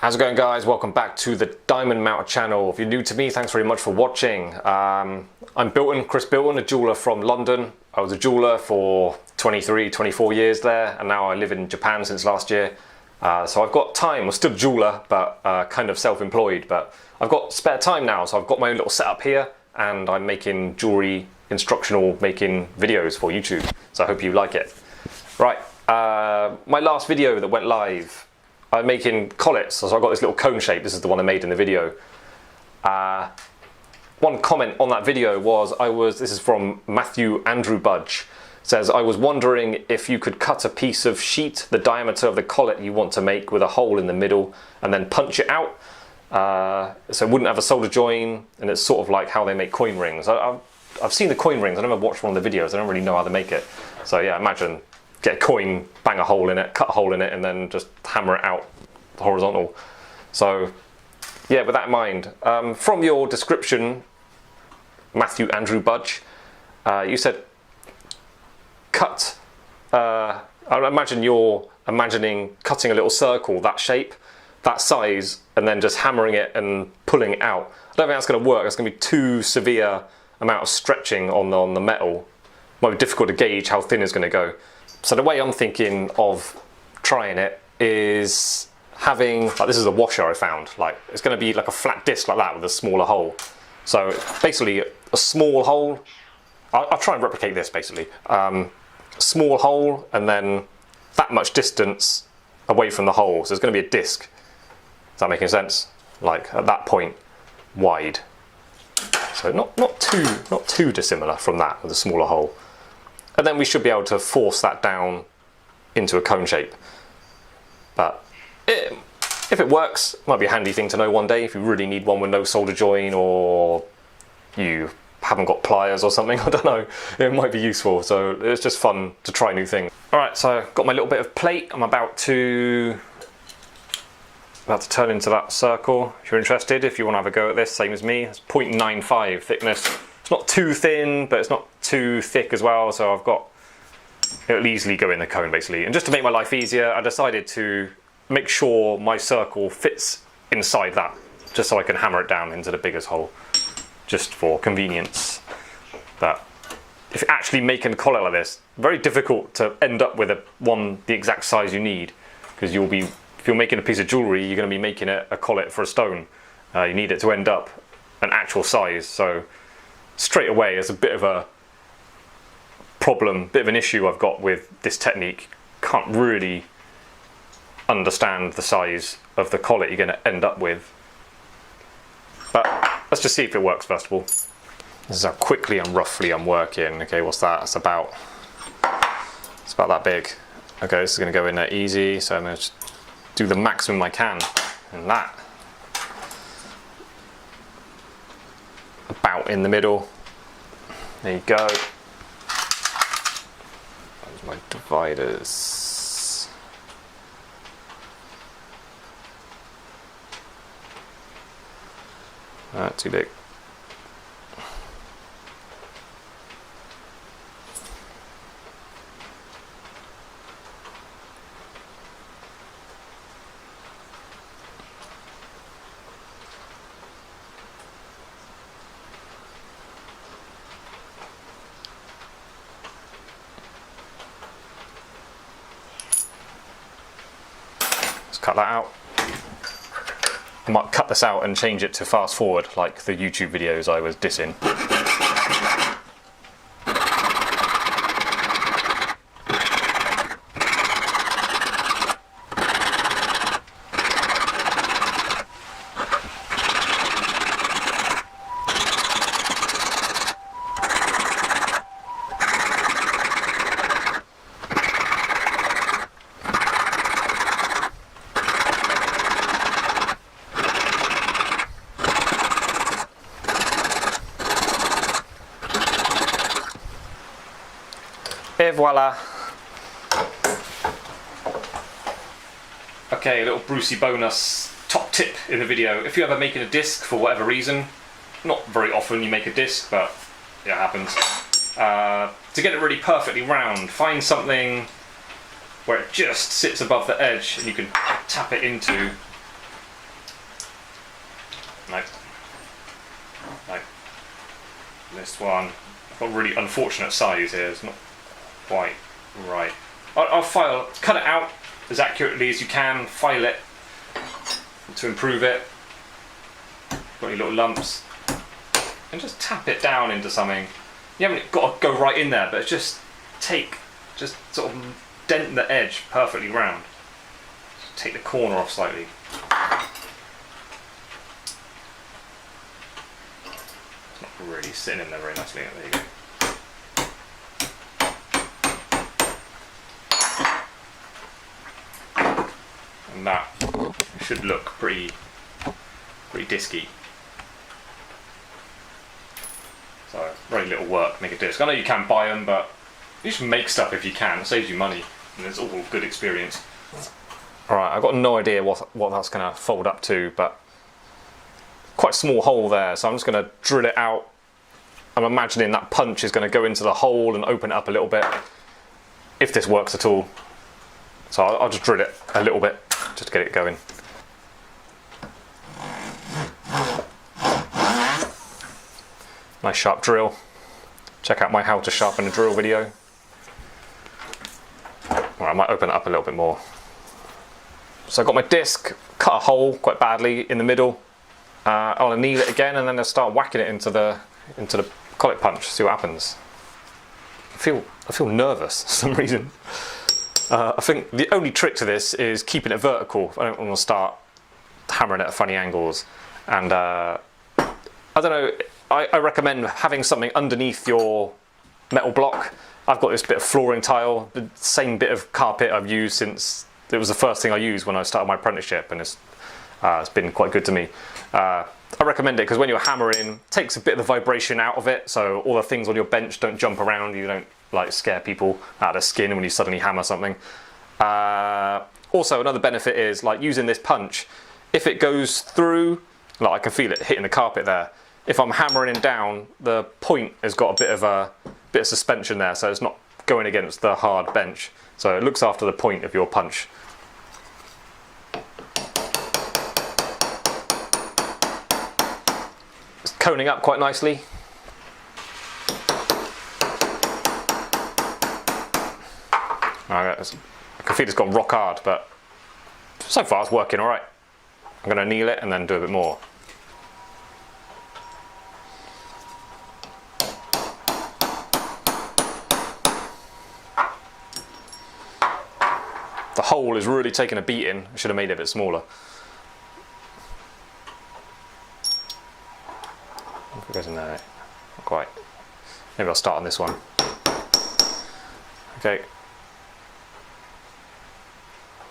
How's it going, guys? Welcome back to the Diamond Mounter channel. If you're new to me, thanks very much for watching. I'm Chris Bilton, a jeweller from London. I was a jeweller for 23, 24 years there, and now I live in Japan since last year. So I've got time. I'm still a jeweller, but kind of self-employed, but I've got spare time now, so I've got my own little setup here, and I'm making jewellery, instructional making videos for YouTube. So I hope you like it. Right, my last video that went live, I'm making collets, so I've got this little cone shape. This is the one I made in the video. One comment on that video was, this is from Matthew Andrew Budge, says, I was wondering if you could cut a piece of sheet the diameter of the collet you want to make with a hole in the middle and then punch it out. So it wouldn't have a solder join, and it's sort of like how they make coin rings. I've seen the coin rings, I never watched one of the videos, I don't really know how they make it. So yeah, imagine, get a coin, bang a hole in it, cut a hole in it, and then just hammer it out horizontal. So yeah, with that in mind, from your description, Matthew Andrew Budge, you said cut, I imagine you're imagining cutting a little circle, that shape, that size, and then just hammering it and pulling it out. I don't think that's going to work. It's going to be too severe amount of stretching on the metal. Might be difficult to gauge how thin it's going to go. So the way I'm thinking of trying it is having, like, this is a washer I found, like it's going to be like a flat disc like that with a smaller hole. So basically a small hole, I'll try and replicate this basically. Small hole and then that much distance away from the hole, so it's going to be a disc. Is that making sense? Like at that point, wide. So not too dissimilar from that with a smaller hole. And then we should be able to force that down into a cone shape. But if it works, it might be a handy thing to know one day if you really need one with no solder join, or you haven't got pliers or something, I don't know. It might be useful, so it's just fun to try new things. Alright, so I've got my little bit of plate. I'm about to turn into that circle. If you're interested, if you want to have a go at this, same as me, it's 0.95 thickness. It's not too thin, but it's not too thick as well, so it'll easily go in the cone basically. And just to make my life easier, I decided to make sure my circle fits inside that, just so I can hammer it down into the biggest hole, just for convenience. But if you're actually making a collet like this, very difficult to end up with the exact size you need, because if you're making a piece of jewellery, you're going to be making a collet for a stone. You need it to end up an actual size, so straight away it's a bit of a problem, bit of an issue I've got with this technique. Can't really understand the size of the collet you're going to end up with. But let's just see if it works first of all. This is how quickly and roughly I'm working. Okay, what's that? It's about that big. Okay, this is going to go in there easy, so I'm going to do the maximum I can in that. About in the middle. There you go. There's my dividers. Too big. Cut that out. I might cut this out and change it to fast forward like the YouTube videos I was dissing. Et voila. Okay, a little Brucey bonus top tip in the video. If you're ever making a disc for whatever reason, not very often you make a disc, but it happens. To get it really perfectly round, find something where it just sits above the edge and you can tap it into This one, I've got a really unfortunate size here, it's not quite right. I'll cut it out as accurately as you can, file it to improve it. Got any little lumps, and just tap it down into something. You haven't got to go right in there, but just sort of dent the edge perfectly round. Just take the corner off slightly. It's not really sitting in there very nicely. There you go. And that should look pretty disky. So very little work, make a disc. I know you can buy them, but you should make stuff if you can. It saves you money, and it's all good experience. Alright, I've got no idea what that's going to fold up to, but quite a small hole there, so I'm just going to drill it out. I'm imagining that punch is going to go into the hole and open it up a little bit, if this works at all. So I'll just drill it a little bit, just to get it going. Nice sharp drill. Check out my how to sharpen a drill video. Or I might open it up a little bit more. So I've got my disc, cut a hole quite badly in the middle. I'll anneal it again, and then I'll start whacking it into the collet punch, see what happens. I feel nervous for some reason. I think the only trick to this is keeping it vertical. I don't want to start hammering it at funny angles. And I don't know, I recommend having something underneath your metal block. I've got this bit of flooring tile, the same bit of carpet I've used since it was the first thing I used when I started my apprenticeship, and it's been quite good to me. I recommend it because when you're hammering, it takes a bit of the vibration out of it, so all the things on your bench don't jump around, you don't like scare people out of their skin when you suddenly hammer something. Also, another benefit is like using this punch, if it goes through, like I can feel it hitting the carpet there. If I'm hammering down, the point has got a bit of suspension there, so it's not going against the hard bench. So it looks after the point of your punch. It's coning up quite nicely. I can feel it's gone rock hard, but so far it's working all right. I'm going to anneal it and then do a bit more. The hole is really taking a beating. I should have made it a bit smaller. If it goes in there, not quite. Maybe I'll start on this one. Okay.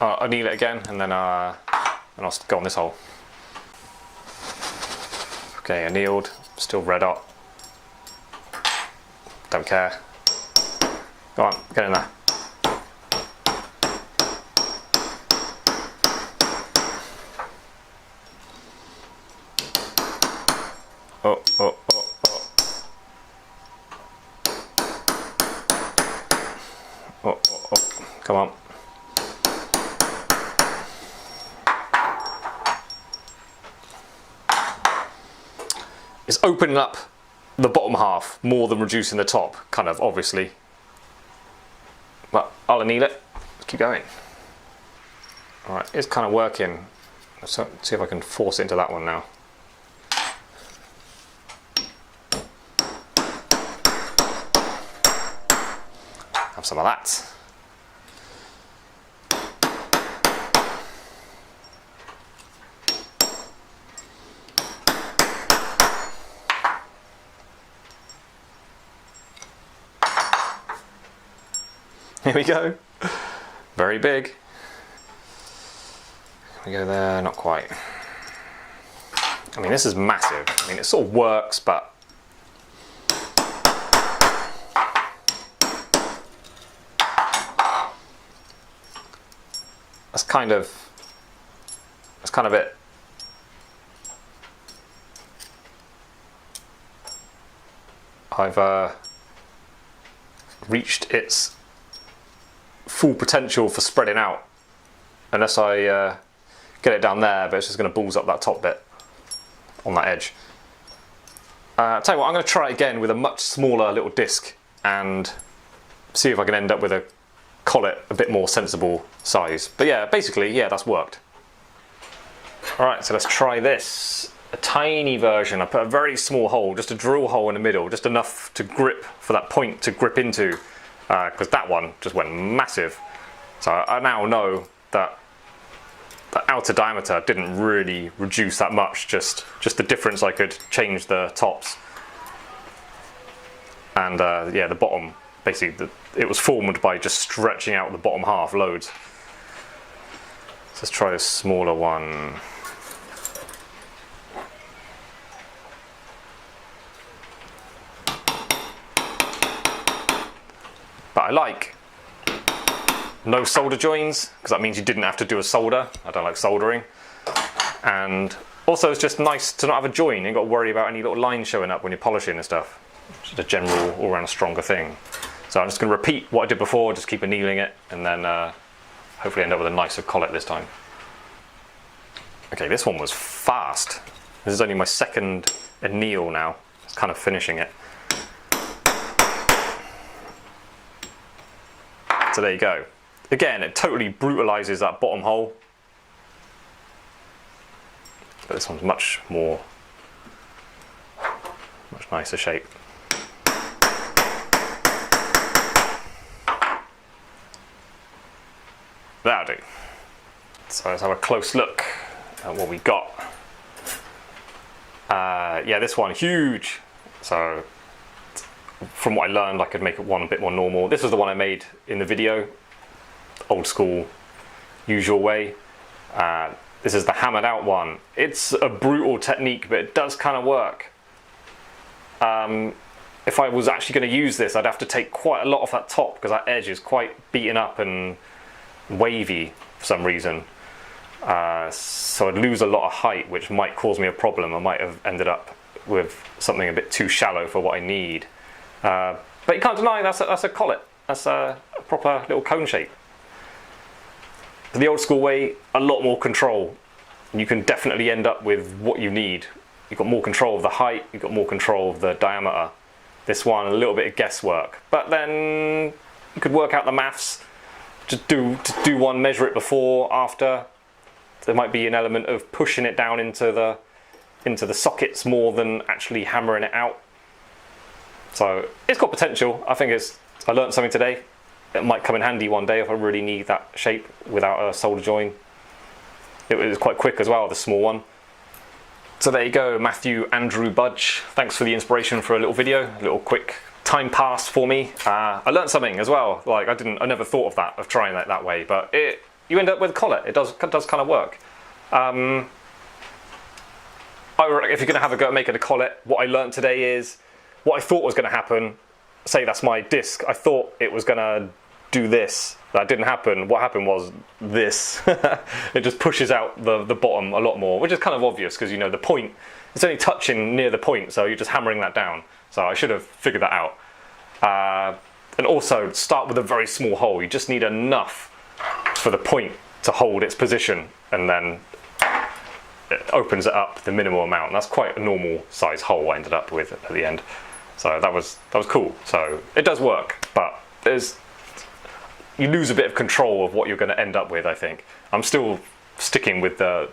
I'll anneal it again, and then I'll go on this hole. Okay, annealed, still red hot. Don't care. Go on, get in there. Oh, oh, oh, oh. Oh, oh, oh. Come on. It's opening up the bottom half more than reducing the top, kind of, obviously. But I'll anneal it. Let's keep going. Alright, it's kind of working. Let's see if I can force it into that one now. Have some of that. Here we go. Very big. Here we go there, not quite. I mean, this is massive. I mean, it sort of works, but that's kind of it. I've reached its full potential for spreading out, unless I get it down there, but it's just going to balls up that top bit on that edge. Tell you what, I'm going to try it again with a much smaller little disc and see if I can end up with a collet a bit more sensible size. But yeah, basically, yeah, that's worked. Alright, so let's try this. A tiny version. I put a very small hole, just a drill hole in the middle, just enough to grip, for that point to grip into, because that one just went massive. So I now know that the outer diameter didn't really reduce that much, just the difference. I could change the tops. And yeah, the bottom, basically, it was formed by just stretching out the bottom half loads. So let's try a smaller one. But I like no solder joins, because that means you didn't have to do a solder. I don't like soldering. And also it's just nice to not have a join. You ain't got to worry about any little lines showing up when you're polishing and stuff. Just a general all-round stronger thing. So I'm just going to repeat what I did before, just keep annealing it, and then hopefully end up with a nicer collet this time. Okay, this one was fast. This is only my second anneal now. It's kind of finishing it. So there you go. Again, it totally brutalizes that bottom hole. But this one's much nicer shape. That'll do. So let's have a close look at what we got. Yeah, this one, huge. So from what I learned, I could make it one a bit more normal. This was the one I made in the video, old school, usual way. This is the hammered out one. It's a brutal technique, but it does kind of work. If I was actually going to use this, I'd have to take quite a lot off that top, because that edge is quite beaten up and wavy for some reason. So I'd lose a lot of height, which might cause me a problem. I might have ended up with something a bit too shallow for what I need. But you can't deny that's a collet. That's a proper little cone shape. The old school way, a lot more control. You can definitely end up with what you need. You've got more control of the height, you've got more control of the diameter. This one, a little bit of guesswork. But then you could work out the maths. Just do one, measure it before, after. There might be an element of pushing it down into the sockets more than actually hammering it out. So it's got potential. I think I learned something today. It might come in handy one day if I really need that shape without a solder join. It was quite quick as well, the small one. So there you go, Matthew Andrew Budge. Thanks for the inspiration for a little video, a little quick time pass for me. I learned something as well. Like I never thought of that, of trying that way, but you end up with a collet. It does kind of work. If you're going to have a go at making a collet, what I learned today is what I thought was going to happen. Say that's my disc. I thought it was going to do this. That didn't happen. What happened was this. It just pushes out the bottom a lot more, which is kind of obvious because, you know, the point, it's only touching near the point, so you're just hammering that down. So I should have figured that out. And also start with a very small hole. You just need enough for the point to hold its position, and then it opens it up the minimal amount. And that's quite a normal size hole I ended up with at the end. So that was cool. So it does work, but you lose a bit of control of what you're going to end up with, I think. I'm still sticking with the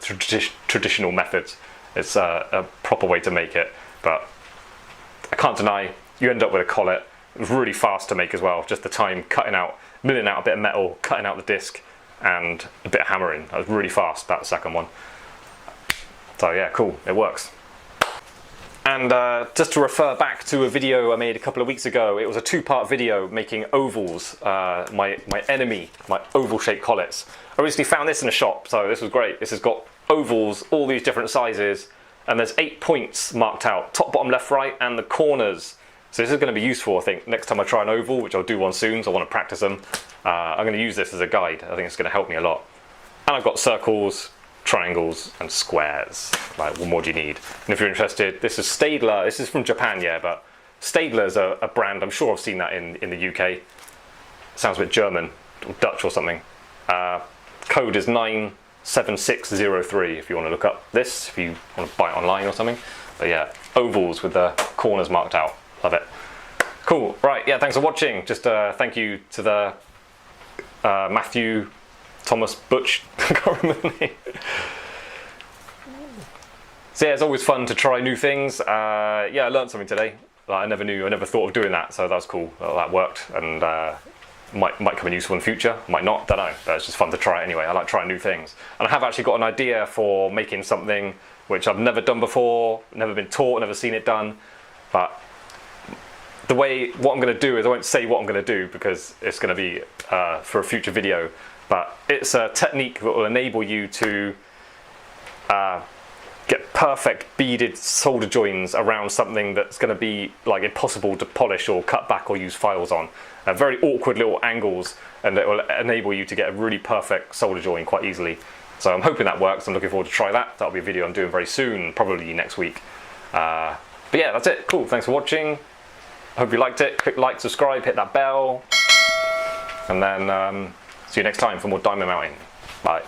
traditional methods. It's a proper way to make it, but I can't deny you end up with a collet. It was really fast to make as well. Just the time milling out a bit of metal, cutting out the disc, and a bit of hammering. That was really fast, that second one. So yeah, cool, it works. And just to refer back to a video I made a couple of weeks ago, it was a two-part video making ovals, my enemy, my oval-shaped collets. I recently found this in a shop, so this was great. This has got ovals, all these different sizes, and there's 8 points marked out, top, bottom, left, right, and the corners. So this is going to be useful, I think, next time I try an oval, which I'll do one soon, so I want to practice them. I'm going to use this as a guide. I think it's going to help me a lot. And I've got circles, triangles and squares. Like, what more do you need? And if you're interested, this is Staedtler. This is from Japan, yeah, but Staedtler's a brand. I'm sure I've seen that in the UK. Sounds a bit German or Dutch or something. Code is 97603 if you want to look up this, if you want to buy it online or something. But yeah, ovals with the corners marked out. Love it. Cool. Right. Yeah. Thanks for watching. Just thank you to the Matthew Thomas Butch. I can't remember the name. So yeah, it's always fun to try new things. Yeah, I learned something today. Like, I never thought of doing that, so that was cool. That worked, and might come in useful in the future, might not, don't know. But it's just fun to try it anyway. I like trying new things. And I have actually got an idea for making something which I've never done before, never been taught, never seen it done. But what I'm going to do is, I won't say what I'm going to do because it's going to be for a future video, but it's a technique that will enable you to get perfect beaded solder joins around something that's going to be like impossible to polish or cut back or use files on. Very awkward little angles, and it will enable you to get a really perfect solder join quite easily. So I'm hoping that works. I'm looking forward to try that. That'll be a video I'm doing very soon, probably next week. But yeah, that's it. Cool. Thanks for watching. Hope you liked it. Click like, subscribe, hit that bell, and then see you next time for more diamond mounting. Bye.